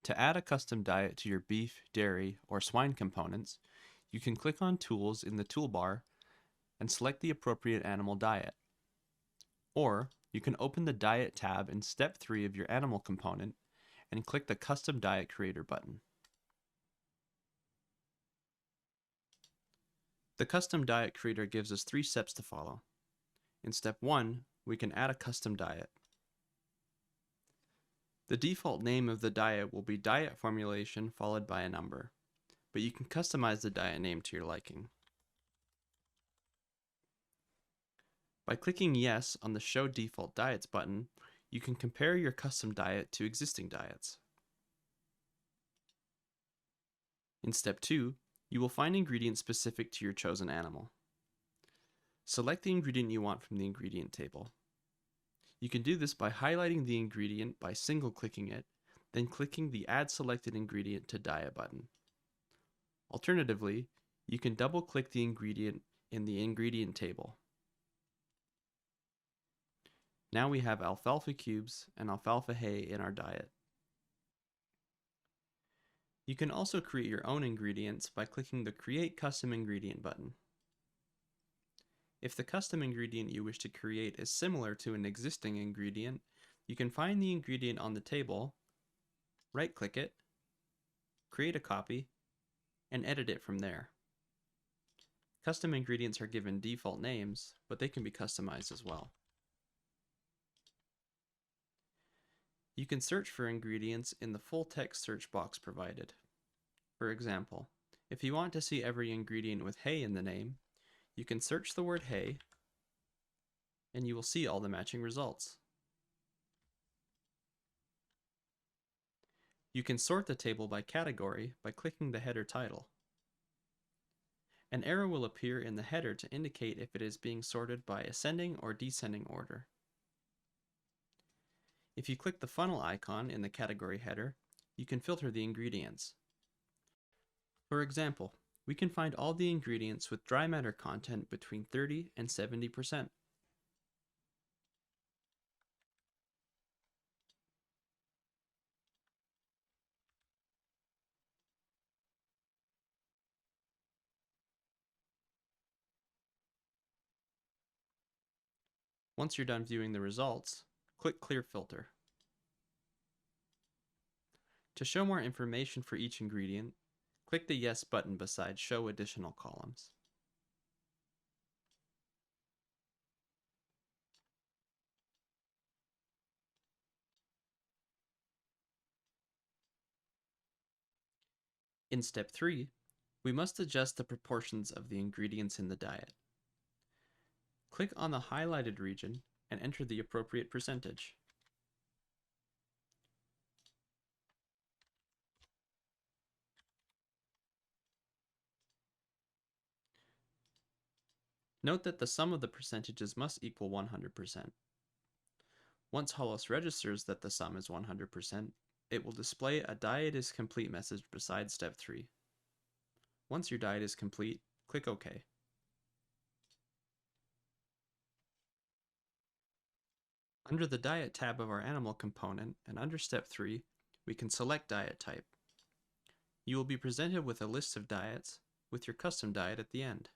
To add a custom diet to your beef, dairy, or swine components, you can click on Tools in the toolbar and select the appropriate animal diet. Or you can open the Diet tab in Step 3 of your animal component and click the Custom Diet Creator button. The Custom Diet Creator gives us 3 steps to follow. In Step 1, we can add a custom diet. The default name of the diet will be diet formulation followed by a number, but you can customize the diet name to your liking. By clicking Yes on the Show Default Diets button, you can compare your custom diet to existing diets. In Step 2, you will find ingredients specific to your chosen animal. Select the ingredient you want from the ingredient table. You can do this by highlighting the ingredient by single-clicking it, then clicking the Add Selected Ingredient to Diet button. Alternatively, you can double-click the ingredient in the ingredient table. Now we have alfalfa cubes and alfalfa hay in our diet. You can also create your own ingredients by clicking the Create Custom Ingredient button. If the custom ingredient you wish to create is similar to an existing ingredient, you can find the ingredient on the table, right-click it, create a copy, and edit it from there. Custom ingredients are given default names, but they can be customized as well. You can search for ingredients in the full text search box provided. For example, if you want to see every ingredient with hay in the name, you can search the word hay, and you will see all the matching results. You can sort the table by category by clicking the header title. An arrow will appear in the header to indicate if it is being sorted by ascending or descending order. If you click the funnel icon in the category header, you can filter the ingredients. For example, we can find all the ingredients with dry matter content between 30 and 70%. Once you're done viewing the results, click Clear Filter. To show more information for each ingredient, click the Yes button beside Show Additional Columns. In Step 3, we must adjust the proportions of the ingredients in the diet. Click on the highlighted region and enter the appropriate percentage. Note that the sum of the percentages must equal 100%. Once Holos registers that the sum is 100%, it will display a diet is complete message beside Step 3. Once your diet is complete, click OK. Under the Diet tab of our animal component and under Step 3, we can select diet type. You will be presented with a list of diets with your custom diet at the end.